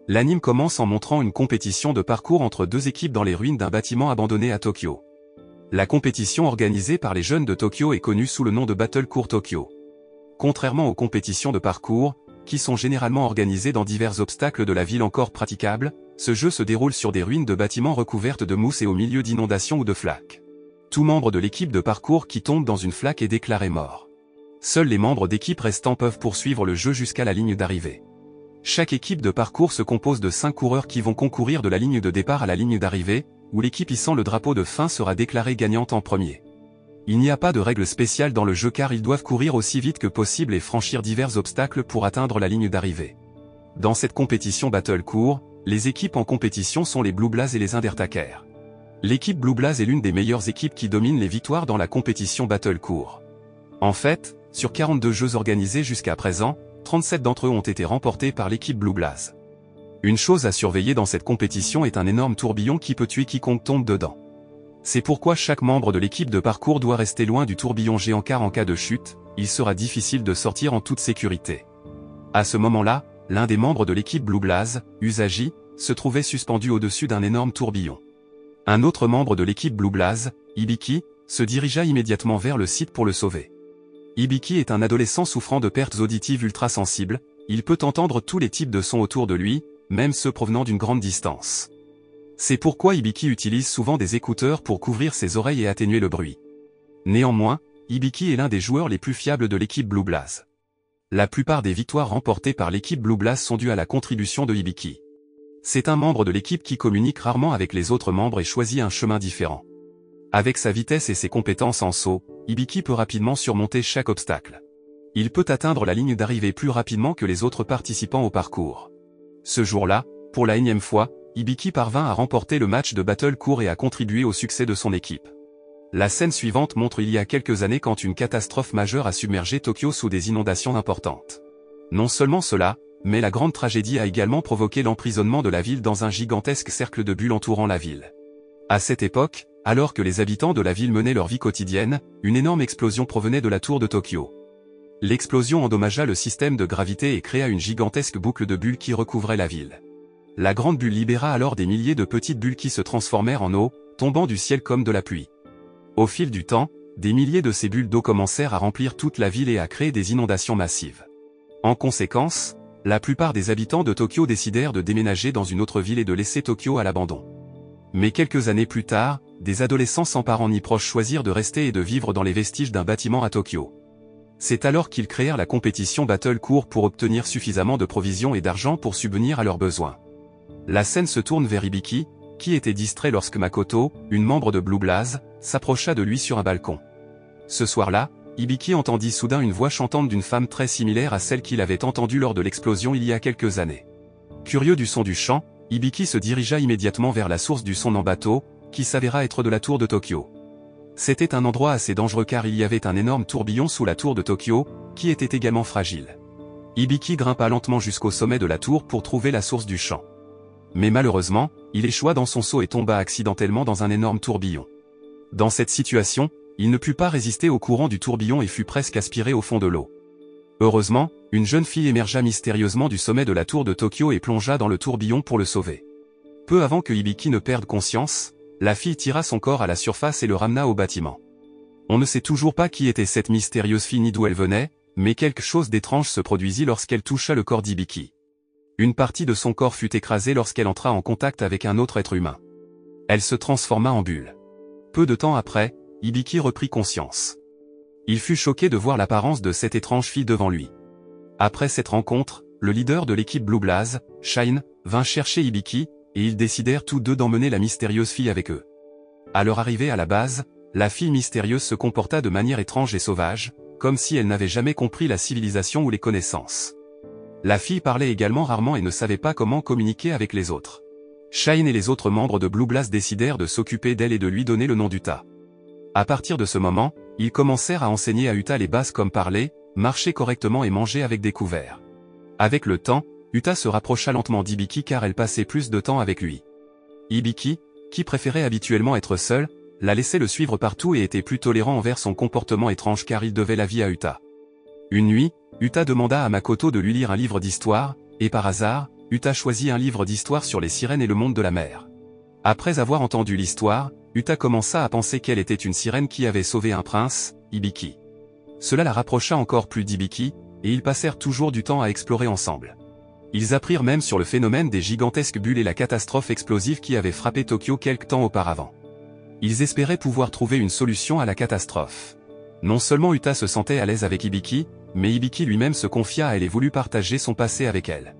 L'anime commence en montrant une compétition de parcours entre deux équipes dans les ruines d'un bâtiment abandonné à Tokyo. La compétition organisée par les jeunes de Tokyo est connue sous le nom de Battle Court Tokyo. Contrairement aux compétitions de parcours, qui sont généralement organisées dans divers obstacles de la ville encore praticables, ce jeu se déroule sur des ruines de bâtiments recouvertes de mousse et au milieu d'inondations ou de flaques. Tout membre de l'équipe de parcours qui tombe dans une flaque est déclaré mort. Seuls les membres d'équipe restants peuvent poursuivre le jeu jusqu'à la ligne d'arrivée. Chaque équipe de parcours se compose de 5 coureurs qui vont concourir de la ligne de départ à la ligne d'arrivée, où l'équipe hissant le drapeau de fin sera déclarée gagnante en premier. Il n'y a pas de règle spéciale dans le jeu car ils doivent courir aussi vite que possible et franchir divers obstacles pour atteindre la ligne d'arrivée. Dans cette compétition Battle Court, les équipes en compétition sont les Blue Blaze et les Undertaker. L'équipe Blue Blaze est l'une des meilleures équipes qui dominent les victoires dans la compétition Battle Court. En fait, sur 42 jeux organisés jusqu'à présent, 37 d'entre eux ont été remportés par l'équipe Blue Blaze. Une chose à surveiller dans cette compétition est un énorme tourbillon qui peut tuer quiconque tombe dedans. C'est pourquoi chaque membre de l'équipe de parcours doit rester loin du tourbillon géant car en cas de chute, il sera difficile de sortir en toute sécurité. À ce moment-là, l'un des membres de l'équipe Blue Blaze, Usagi, se trouvait suspendu au-dessus d'un énorme tourbillon. Un autre membre de l'équipe Blue Blaze, Hibiki, se dirigea immédiatement vers le site pour le sauver. Hibiki est un adolescent souffrant de pertes auditives ultra sensibles, il peut entendre tous les types de sons autour de lui, même ceux provenant d'une grande distance. C'est pourquoi Hibiki utilise souvent des écouteurs pour couvrir ses oreilles et atténuer le bruit. Néanmoins, Hibiki est l'un des joueurs les plus fiables de l'équipe Blue Blaze. La plupart des victoires remportées par l'équipe Blue Blaze sont dues à la contribution de Hibiki. C'est un membre de l'équipe qui communique rarement avec les autres membres et choisit un chemin différent. Avec sa vitesse et ses compétences en saut, Hibiki peut rapidement surmonter chaque obstacle. Il peut atteindre la ligne d'arrivée plus rapidement que les autres participants au parcours. Ce jour-là, pour la énième fois, Hibiki parvint à remporter le match de Battle Court et à contribuer au succès de son équipe. La scène suivante montre il y a quelques années quand une catastrophe majeure a submergé Tokyo sous des inondations importantes. Non seulement cela, mais la grande tragédie a également provoqué l'emprisonnement de la ville dans un gigantesque cercle de bulles entourant la ville. À cette époque, alors que les habitants de la ville menaient leur vie quotidienne, une énorme explosion provenait de la tour de Tokyo. L'explosion endommagea le système de gravité et créa une gigantesque boucle de bulles qui recouvrait la ville. La grande bulle libéra alors des milliers de petites bulles qui se transformèrent en eau, tombant du ciel comme de la pluie. Au fil du temps, des milliers de ces bulles d'eau commencèrent à remplir toute la ville et à créer des inondations massives. En conséquence, la plupart des habitants de Tokyo décidèrent de déménager dans une autre ville et de laisser Tokyo à l'abandon. Mais quelques années plus tard, des adolescents sans parents ni proches choisirent de rester et de vivre dans les vestiges d'un bâtiment à Tokyo. C'est alors qu'ils créèrent la compétition Battle Court pour obtenir suffisamment de provisions et d'argent pour subvenir à leurs besoins. La scène se tourne vers Hibiki, qui était distrait lorsque Makoto, une membre de Blue Blaze, s'approcha de lui sur un balcon. Ce soir-là, Hibiki entendit soudain une voix chantante d'une femme très similaire à celle qu'il avait entendue lors de l'explosion il y a quelques années. Curieux du son du chant, Hibiki se dirigea immédiatement vers la source du son en bateau, qui s'avéra être de la tour de Tokyo. C'était un endroit assez dangereux car il y avait un énorme tourbillon sous la tour de Tokyo, qui était également fragile. Hibiki grimpa lentement jusqu'au sommet de la tour pour trouver la source du chant. Mais malheureusement, il échoua dans son saut et tomba accidentellement dans un énorme tourbillon. Dans cette situation, il ne put pas résister au courant du tourbillon et fut presque aspiré au fond de l'eau. Heureusement, une jeune fille émergea mystérieusement du sommet de la tour de Tokyo et plongea dans le tourbillon pour le sauver. Peu avant que Hibiki ne perde conscience, la fille tira son corps à la surface et le ramena au bâtiment. On ne sait toujours pas qui était cette mystérieuse fille ni d'où elle venait, mais quelque chose d'étrange se produisit lorsqu'elle toucha le corps d'Hibiki. Une partie de son corps fut écrasée lorsqu'elle entra en contact avec un autre être humain. Elle se transforma en bulle. Peu de temps après, Hibiki reprit conscience. Il fut choqué de voir l'apparence de cette étrange fille devant lui. Après cette rencontre, le leader de l'équipe Blue Blaze, Shine, vint chercher Hibiki, et ils décidèrent tous deux d'emmener la mystérieuse fille avec eux. À leur arrivée à la base, la fille mystérieuse se comporta de manière étrange et sauvage, comme si elle n'avait jamais compris la civilisation ou les connaissances. La fille parlait également rarement et ne savait pas comment communiquer avec les autres. Shine et les autres membres de Blue Blaze décidèrent de s'occuper d'elle et de lui donner le nom d'Uta. À partir de ce moment, ils commencèrent à enseigner à Uta les bases comme parler, marcher correctement et manger avec des couverts. Avec le temps, Uta se rapprocha lentement d'Hibiki car elle passait plus de temps avec lui. Hibiki, qui préférait habituellement être seul, la laissait le suivre partout et était plus tolérant envers son comportement étrange car il devait la vie à Uta. Une nuit, Uta demanda à Makoto de lui lire un livre d'histoire, et par hasard, Uta choisit un livre d'histoire sur les sirènes et le monde de la mer. Après avoir entendu l'histoire, Uta commença à penser qu'elle était une sirène qui avait sauvé un prince, Hibiki. Cela la rapprocha encore plus d'Hibiki, et ils passèrent toujours du temps à explorer ensemble. Ils apprirent même sur le phénomène des gigantesques bulles et la catastrophe explosive qui avait frappé Tokyo quelque temps auparavant. Ils espéraient pouvoir trouver une solution à la catastrophe. Non seulement Uta se sentait à l'aise avec Hibiki, mais Hibiki lui-même se confia à elle et voulut partager son passé avec elle.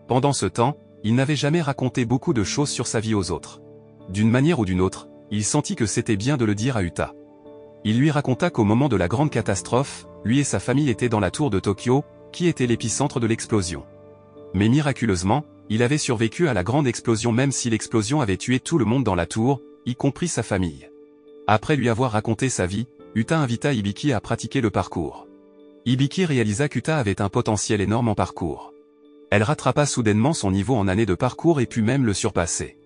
Pendant ce temps, il n'avait jamais raconté beaucoup de choses sur sa vie aux autres. D'une manière ou d'une autre, il sentit que c'était bien de le dire à Uta. Il lui raconta qu'au moment de la grande catastrophe, lui et sa famille étaient dans la tour de Tokyo, qui était l'épicentre de l'explosion. Mais miraculeusement, il avait survécu à la grande explosion même si l'explosion avait tué tout le monde dans la tour, y compris sa famille. Après lui avoir raconté sa vie, Uta invita Hibiki à pratiquer le parcours. Hibiki réalisa qu'Uta avait un potentiel énorme en parcours. Elle rattrapa soudainement son niveau en années de parcours et put même le surpasser.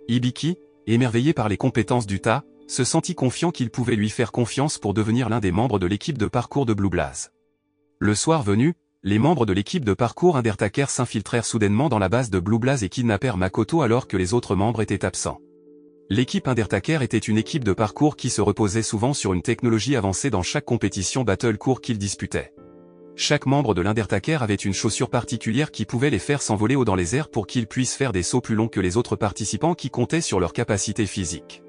Hibiki, émerveillé par les compétences d'Uta, se sentit confiant qu'il pouvait lui faire confiance pour devenir l'un des membres de l'équipe de parcours de Blue Blaze. Le soir venu, les membres de l'équipe de parcours Undertaker s'infiltrèrent soudainement dans la base de Blue Blaze et kidnappèrent Makoto alors que les autres membres étaient absents. L'équipe Undertaker était une équipe de parcours qui se reposait souvent sur une technologie avancée dans chaque compétition battle court qu'ils disputaient. Chaque membre de l'Undertaker avait une chaussure particulière qui pouvait les faire s'envoler haut dans les airs pour qu'ils puissent faire des sauts plus longs que les autres participants qui comptaient sur leur capacité physique.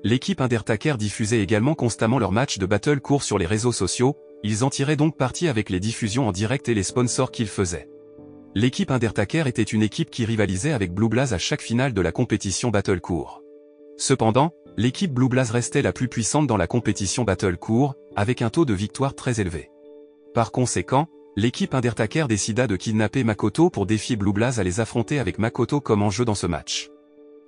L'équipe Undertaker diffusait également constamment leurs matchs de battle court sur les réseaux sociaux, ils en tiraient donc parti avec les diffusions en direct et les sponsors qu'ils faisaient. L'équipe Undertaker était une équipe qui rivalisait avec Blue Blaze à chaque finale de la compétition battle court. Cependant, l'équipe Blue Blaze restait la plus puissante dans la compétition battle court, avec un taux de victoire très élevé. Par conséquent, l'équipe Undertaker décida de kidnapper Makoto pour défier Blue Blaze à les affronter avec Makoto comme enjeu dans ce match.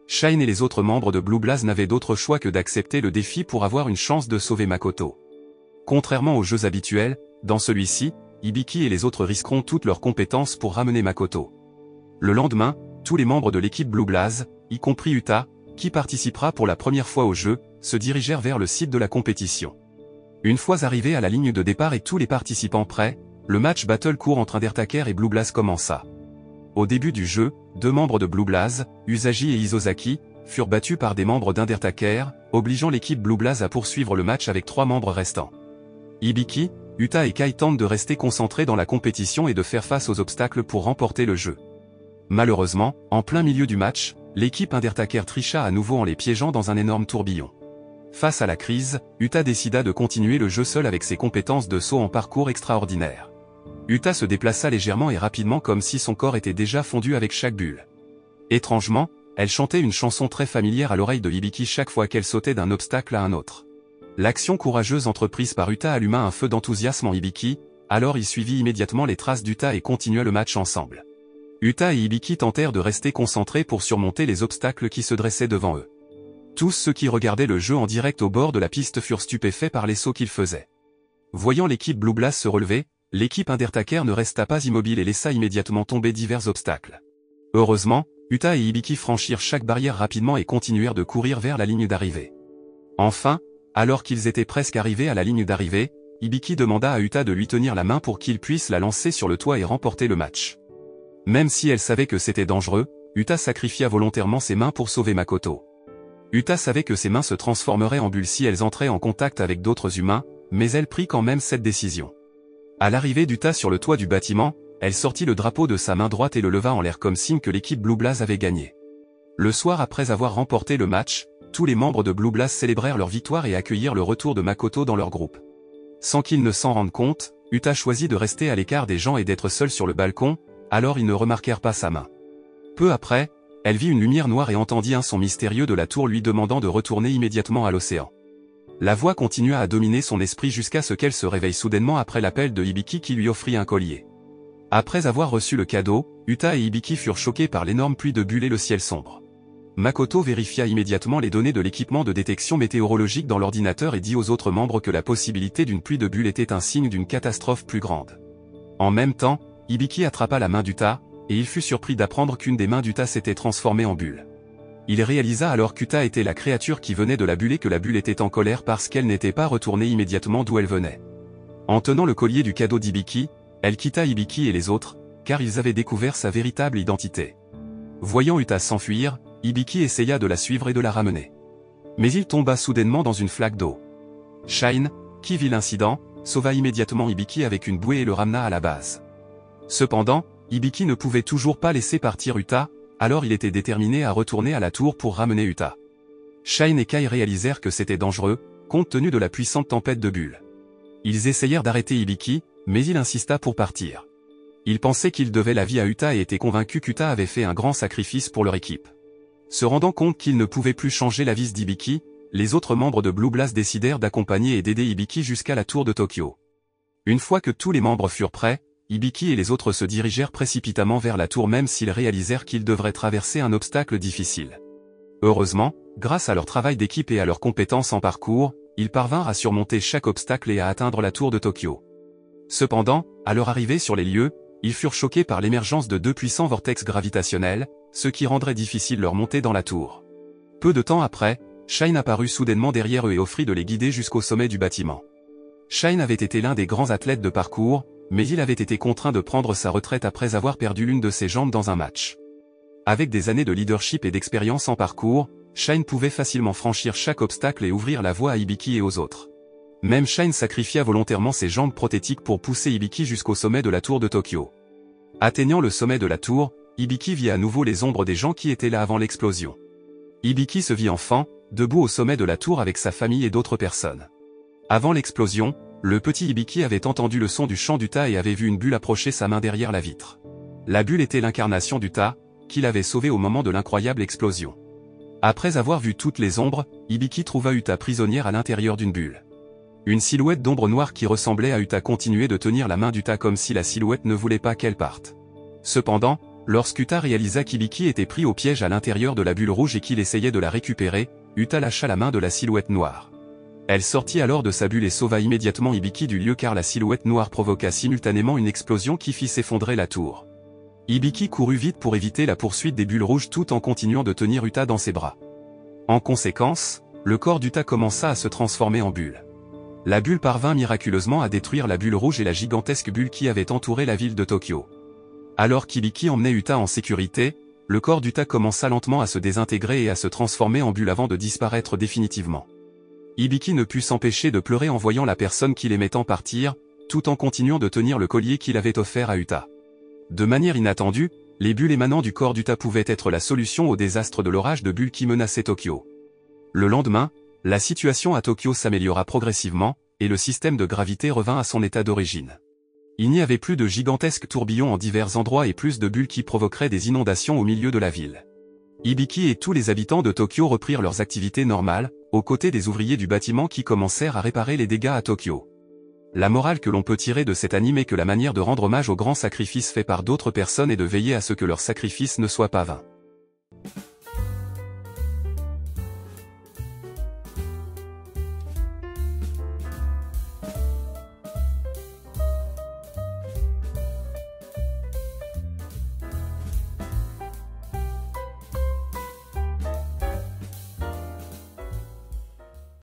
Shine et les autres membres de Blue Blaze n'avaient d'autre choix que d'accepter le défi pour avoir une chance de sauver Makoto. Contrairement aux jeux habituels, dans celui-ci, Hibiki et les autres risqueront toutes leurs compétences pour ramener Makoto. Le lendemain, tous les membres de l'équipe Blue Blaze, y compris Uta, qui participera pour la première fois au jeu, se dirigèrent vers le site de la compétition. Une fois arrivés à la ligne de départ et tous les participants prêts, le match battle court entre Undertaker et Blue Blaze commença. Au début du jeu, deux membres de Blue Blaze, Usagi et Isozaki, furent battus par des membres d'Undertaker, obligeant l'équipe Blue Blaze à poursuivre le match avec trois membres restants. Hibiki, Uta et Kai tentent de rester concentrés dans la compétition et de faire face aux obstacles pour remporter le jeu. Malheureusement, en plein milieu du match, l'équipe Undertaker tricha à nouveau en les piégeant dans un énorme tourbillon. Face à la crise, Uta décida de continuer le jeu seul avec ses compétences de saut en parcours extraordinaires. Uta se déplaça légèrement et rapidement comme si son corps était déjà fondu avec chaque bulle. Étrangement, elle chantait une chanson très familière à l'oreille de Hibiki chaque fois qu'elle sautait d'un obstacle à un autre. L'action courageuse entreprise par Uta alluma un feu d'enthousiasme en Hibiki, alors il suivit immédiatement les traces d'Uta et continua le match ensemble. Uta et Hibiki tentèrent de rester concentrés pour surmonter les obstacles qui se dressaient devant eux. Tous ceux qui regardaient le jeu en direct au bord de la piste furent stupéfaits par les sauts qu'ils faisaient. Voyant l'équipe Blue Blaze se relever, l'équipe Undertaker ne resta pas immobile et laissa immédiatement tomber divers obstacles. Heureusement, Uta et Hibiki franchirent chaque barrière rapidement et continuèrent de courir vers la ligne d'arrivée. Enfin, alors qu'ils étaient presque arrivés à la ligne d'arrivée, Hibiki demanda à Uta de lui tenir la main pour qu'il puisse la lancer sur le toit et remporter le match. Même si elle savait que c'était dangereux, Uta sacrifia volontairement ses mains pour sauver Makoto. Uta savait que ses mains se transformeraient en bulles si elles entraient en contact avec d'autres humains, mais elle prit quand même cette décision. À l'arrivée d'Uta sur le toit du bâtiment, elle sortit le drapeau de sa main droite et le leva en l'air comme signe que l'équipe Blue Blaze avait gagné. Le soir après avoir remporté le match, tous les membres de Blue Blaze célébrèrent leur victoire et accueillirent le retour de Makoto dans leur groupe. Sans qu'ils ne s'en rendent compte, Uta choisit de rester à l'écart des gens et d'être seule sur le balcon, alors ils ne remarquèrent pas sa main. Peu après, elle vit une lumière noire et entendit un son mystérieux de la tour lui demandant de retourner immédiatement à l'océan. La voix continua à dominer son esprit jusqu'à ce qu'elle se réveille soudainement après l'appel de Hibiki qui lui offrit un collier. Après avoir reçu le cadeau, Uta et Hibiki furent choqués par l'énorme pluie de bulles et le ciel sombre. Makoto vérifia immédiatement les données de l'équipement de détection météorologique dans l'ordinateur et dit aux autres membres que la possibilité d'une pluie de bulles était un signe d'une catastrophe plus grande. En même temps, Hibiki attrapa la main d'Uta, et il fut surpris d'apprendre qu'une des mains d'Uta s'était transformée en bulle. Il réalisa alors qu'Uta était la créature qui venait de la bulle et que la bulle était en colère parce qu'elle n'était pas retournée immédiatement d'où elle venait. En tenant le collier du cadeau d'Hibiki, elle quitta Hibiki et les autres, car ils avaient découvert sa véritable identité. Voyant Uta s'enfuir, Hibiki essaya de la suivre et de la ramener. Mais il tomba soudainement dans une flaque d'eau. Shine, qui vit l'incident, sauva immédiatement Hibiki avec une bouée et le ramena à la base. Cependant, Hibiki ne pouvait toujours pas laisser partir Uta, alors il était déterminé à retourner à la tour pour ramener Uta. Shine et Kai réalisèrent que c'était dangereux, compte tenu de la puissante tempête de bulles. Ils essayèrent d'arrêter Hibiki, mais il insista pour partir. Il pensait qu'il devait la vie à Uta et était convaincu qu'Uta avait fait un grand sacrifice pour leur équipe. Se rendant compte qu'ils ne pouvaient plus changer la vie d'Hibiki, les autres membres de Blue Blast décidèrent d'accompagner et d'aider Hibiki jusqu'à la tour de Tokyo. Une fois que tous les membres furent prêts, Hibiki et les autres se dirigèrent précipitamment vers la tour même s'ils réalisèrent qu'ils devraient traverser un obstacle difficile. Heureusement, grâce à leur travail d'équipe et à leurs compétences en parcours, ils parvinrent à surmonter chaque obstacle et à atteindre la tour de Tokyo. Cependant, à leur arrivée sur les lieux, ils furent choqués par l'émergence de deux puissants vortex gravitationnels, ce qui rendrait difficile leur montée dans la tour. Peu de temps après, Shine apparut soudainement derrière eux et offrit de les guider jusqu'au sommet du bâtiment. Shine avait été l'un des grands athlètes de parcours, mais il avait été contraint de prendre sa retraite après avoir perdu l'une de ses jambes dans un match. Avec des années de leadership et d'expérience en parcours, Shine pouvait facilement franchir chaque obstacle et ouvrir la voie à Hibiki et aux autres. Même Shine sacrifia volontairement ses jambes prothétiques pour pousser Hibiki jusqu'au sommet de la tour de Tokyo. Atteignant le sommet de la tour, Hibiki vit à nouveau les ombres des gens qui étaient là avant l'explosion. Hibiki se vit enfant, debout au sommet de la tour avec sa famille et d'autres personnes. Avant l'explosion, le petit Hibiki avait entendu le son du chant d'Uta et avait vu une bulle approcher sa main derrière la vitre. La bulle était l'incarnation d'Uta, qu'il avait sauvé au moment de l'incroyable explosion. Après avoir vu toutes les ombres, Hibiki trouva Uta prisonnière à l'intérieur d'une bulle. Une silhouette d'ombre noire qui ressemblait à Uta continuait de tenir la main d'Uta comme si la silhouette ne voulait pas qu'elle parte. Cependant, lorsqu'Uta réalisa qu'Hibiki était pris au piège à l'intérieur de la bulle rouge et qu'il essayait de la récupérer, Uta lâcha la main de la silhouette noire. Elle sortit alors de sa bulle et sauva immédiatement Hibiki du lieu car la silhouette noire provoqua simultanément une explosion qui fit s'effondrer la tour. Hibiki courut vite pour éviter la poursuite des bulles rouges tout en continuant de tenir Uta dans ses bras. En conséquence, le corps d'Uta commença à se transformer en bulle. La bulle parvint miraculeusement à détruire la bulle rouge et la gigantesque bulle qui avait entouré la ville de Tokyo. Alors qu'Hibiki emmenait Uta en sécurité, le corps d'Uta commença lentement à se désintégrer et à se transformer en bulle avant de disparaître définitivement. Hibiki ne put s'empêcher de pleurer en voyant la personne qu'il aimait tant partir, tout en continuant de tenir le collier qu'il avait offert à Uta. De manière inattendue, les bulles émanant du corps d'Uta pouvaient être la solution au désastre de l'orage de bulles qui menaçait Tokyo. Le lendemain, la situation à Tokyo s'améliora progressivement, et le système de gravité revint à son état d'origine. Il n'y avait plus de gigantesques tourbillons en divers endroits et plus de bulles qui provoqueraient des inondations au milieu de la ville. Hibiki et tous les habitants de Tokyo reprirent leurs activités normales, aux côtés des ouvriers du bâtiment qui commencèrent à réparer les dégâts à Tokyo. La morale que l'on peut tirer de cet anime est que la manière de rendre hommage aux grands sacrifices faits par d'autres personnes est de veiller à ce que leur sacrifice ne soit pas vain.